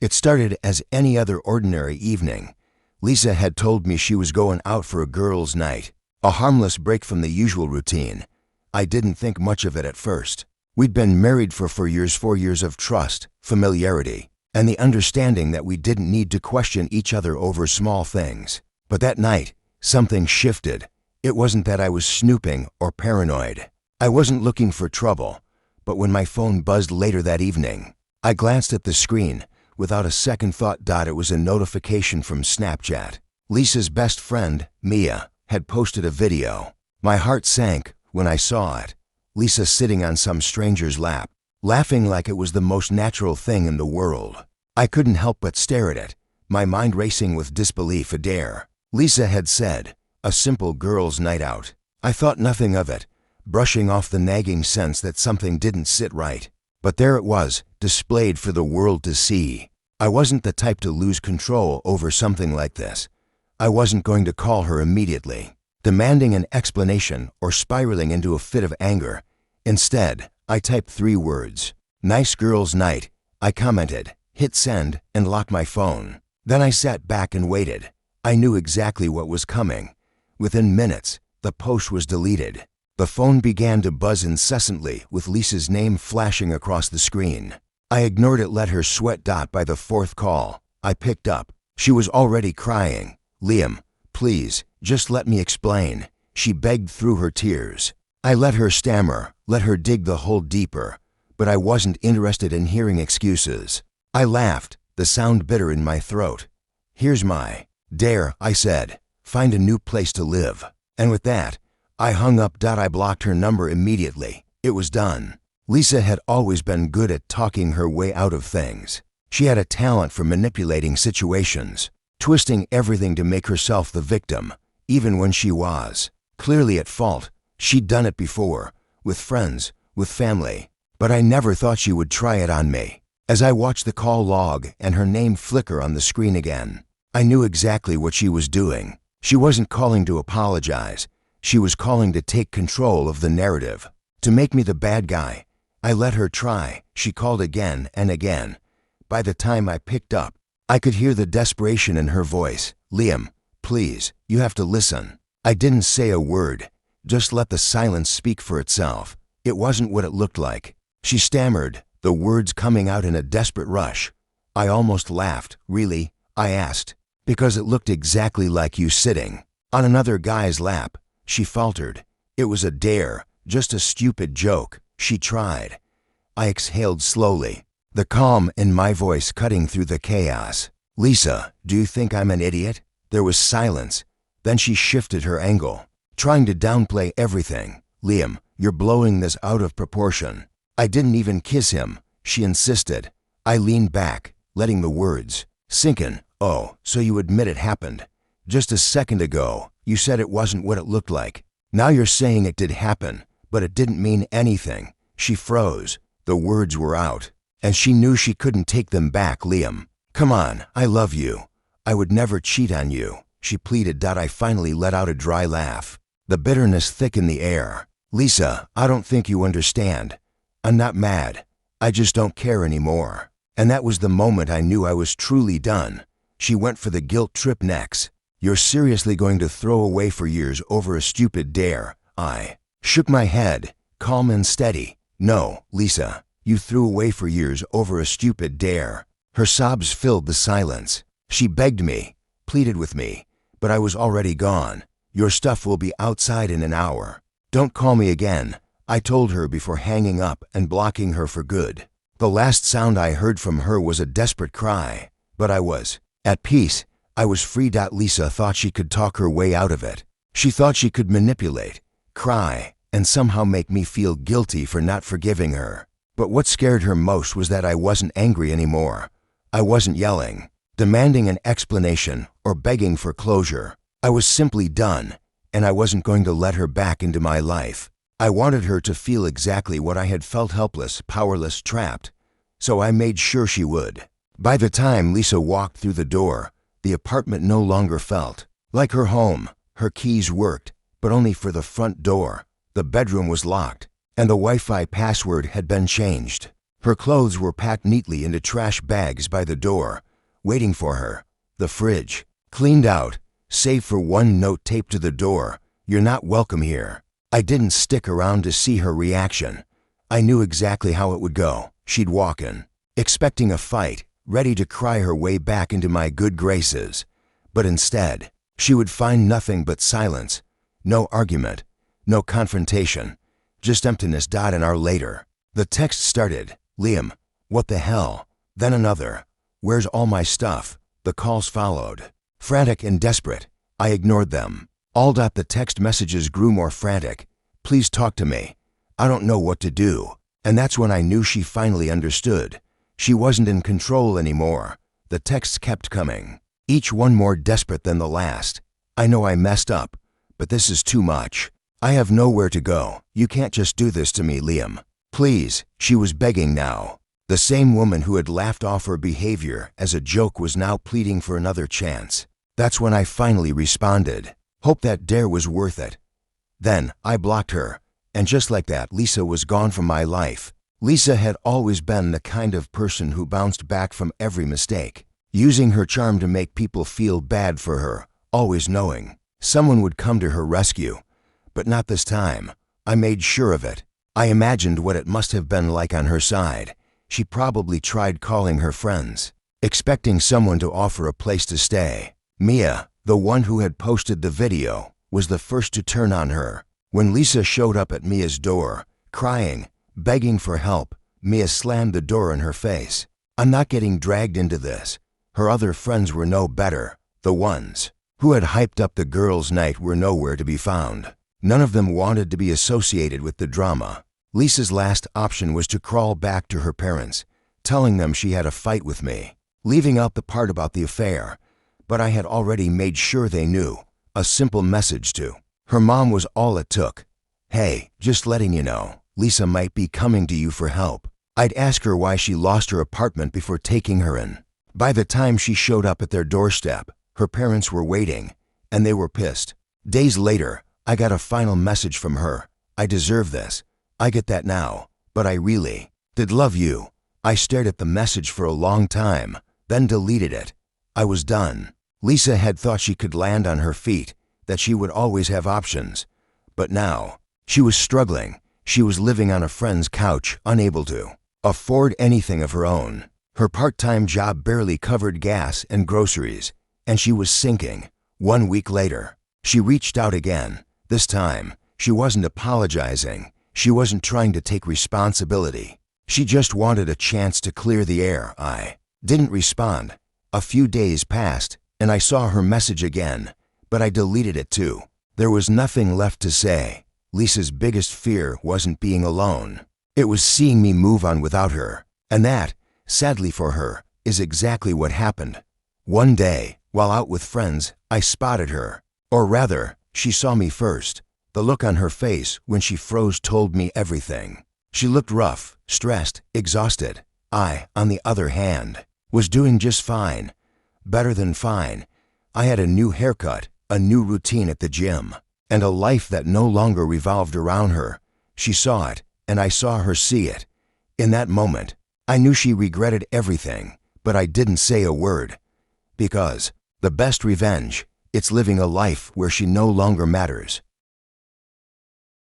It started as any other ordinary evening. Lisa had told me she was going out for a girls' night, a harmless break from the usual routine. I didn't think much of it at first. We'd been married for 4 years of trust, familiarity, and the understanding that we didn't need to question each other over small things. But that night, something shifted. It wasn't that I was snooping or paranoid. I wasn't looking for trouble. But when my phone buzzed later that evening, I glanced at the screen. Without a second thought, it was a notification from Snapchat. Lisa's best friend, Mia, had posted a video. My heart sank when I saw it. Lisa sitting on some stranger's lap, laughing like it was the most natural thing in the world. I couldn't help but stare at it, my mind racing with disbelief. A dare. Lisa had said, a simple girls' night out. I thought nothing of it, brushing off the nagging sense that something didn't sit right. But there it was, displayed for the world to see. I wasn't the type to lose control over something like this. I wasn't going to call her immediately, demanding an explanation or spiraling into a fit of anger. Instead, I typed 3 words. Nice girls' night. I commented, hit send, and locked my phone. Then I sat back and waited. I knew exactly what was coming. Within minutes, the post was deleted. The phone began to buzz incessantly with Lisa's name flashing across the screen. I ignored it, let her sweat. By the 4th call, I picked up. She was already crying. Liam, please, just let me explain, she begged through her tears. I let her stammer, let her dig the hole deeper, but I wasn't interested in hearing excuses. I laughed, the sound bitter in my throat. Here's my dare, I said. Find a new place to live. And with that, I hung up. I blocked her number immediately. It was done. Lisa had always been good at talking her way out of things. She had a talent for manipulating situations, twisting everything to make herself the victim, even when she was clearly at fault. She'd done it before, with friends, with family, but I never thought she would try it on me. As I watched the call log and her name flicker on the screen again, I knew exactly what she was doing. She wasn't calling to apologize. She was calling to take control of the narrative, to make me the bad guy. I let her try. She called again and again. By the time I picked up, I could hear the desperation in her voice. Liam, please, you have to listen. I didn't say a word, just let the silence speak for itself. It wasn't what it looked like. She stammered, the words coming out in a desperate rush. I almost laughed. Really? I asked. Because it looked exactly like you sitting on another guy's lap. She faltered. It was a dare, just a stupid joke. She tried. I exhaled slowly, the calm in my voice cutting through the chaos. Lisa, do you think I'm an idiot? There was silence. Then she shifted her angle, trying to downplay everything. Liam, you're blowing this out of proportion. I didn't even kiss him, she insisted. I leaned back, letting the words sink in. Oh, so you admit it happened. Just a second ago, you said it wasn't what it looked like. Now you're saying it did happen, but it didn't mean anything. She froze. The words were out, and she knew she couldn't take them back. Liam, come on, I love you. I would never cheat on you, she pleaded. I finally let out a dry laugh, the bitterness thick in the air. Lisa, I don't think you understand. I'm not mad. I just don't care anymore. And that was the moment I knew I was truly done. She went for the guilt trip next. You're seriously going to throw away 4 years over a stupid dare? I shook my head, calm and steady. No, Lisa, you threw away 4 years over a stupid dare. Her sobs filled the silence. She begged me, pleaded with me, but I was already gone. Your stuff will be outside in an hour. Don't call me again, I told her before hanging up and blocking her for good. The last sound I heard from her was a desperate cry, but I was at peace. I was free. Lisa thought she could talk her way out of it. She thought she could manipulate, cry, and somehow make me feel guilty for not forgiving her. But what scared her most was that I wasn't angry anymore. I wasn't yelling, demanding an explanation, or begging for closure. I was simply done, and I wasn't going to let her back into my life. I wanted her to feel exactly what I had felt: helpless, powerless, trapped. So I made sure she would. By the time Lisa walked through the door, the apartment no longer felt like her home. Her keys worked, but only for the front door. The bedroom was locked, and the Wi-Fi password had been changed. Her clothes were packed neatly into trash bags by the door, waiting for her. The fridge, cleaned out, save for one note taped to the door, "You're not welcome here." I didn't stick around to see her reaction. I knew exactly how it would go. She'd walk in, expecting a fight, ready to cry her way back into my good graces. But instead, she would find nothing but silence. No argument, no confrontation, just emptiness. An hour later, the text started, "Liam, what the hell?" Then another, "Where's all my stuff?" The calls followed. Frantic and desperate, I ignored them. The text messages grew more frantic. "Please talk to me. I don't know what to do." And that's when I knew she finally understood. She wasn't in control anymore. The texts kept coming, each one more desperate than the last. "I know I messed up, but this is too much. I have nowhere to go. You can't just do this to me, Liam. Please." She was begging now. The same woman who had laughed off her behavior as a joke was now pleading for another chance. That's when I finally responded. Hope that dare was worth it. Then I blocked her, and just like that, Lisa was gone from my life. Lisa had always been the kind of person who bounced back from every mistake, using her charm to make people feel bad for her, always knowing someone would come to her rescue. But not this time. I made sure of it. I imagined what it must have been like on her side. She probably tried calling her friends, expecting someone to offer a place to stay. Mia, the one who had posted the video, was the first to turn on her. When Lisa showed up at Mia's door, crying, begging for help, Mia slammed the door in her face. "I'm not getting dragged into this." Her other friends were no better. The ones who had hyped up the girls' night were nowhere to be found. None of them wanted to be associated with the drama. Lisa's last option was to crawl back to her parents, telling them she had a fight with me, leaving out the part about the affair. But I had already made sure they knew. A simple message to her mom was all it took. "Hey, just letting you know, Lisa might be coming to you for help." I'd ask her why she lost her apartment before taking her in. By the time she showed up at their doorstep, her parents were waiting, and they were pissed. Days later, I got a final message from her. "I deserve this. I get that now, but I really did love you." I stared at the message for a long time, then deleted it. I was done. Lisa had thought she could land on her feet, that she would always have options. But now, she was struggling. She was living on a friend's couch, unable to afford anything of her own. Her part-time job barely covered gas and groceries, and she was sinking. 1 week later, she reached out again. This time, she wasn't apologizing. She wasn't trying to take responsibility. She just wanted a chance to clear the air. I didn't respond. A few days passed, and I saw her message again, but I deleted it too. There was nothing left to say. Lisa's biggest fear wasn't being alone. It was seeing me move on without her. And that, sadly for her, is exactly what happened. One day, while out with friends, I spotted her. Or rather, she saw me first. The look on her face when she froze told me everything. She looked rough, stressed, exhausted. I, on the other hand, was doing just fine. Better than fine. I had a new haircut, a new routine at the gym, and a life that no longer revolved around her. She saw it, and I saw her see it. In that moment, I knew she regretted everything, but I didn't say a word. Because the best revenge, it's living a life where she no longer matters.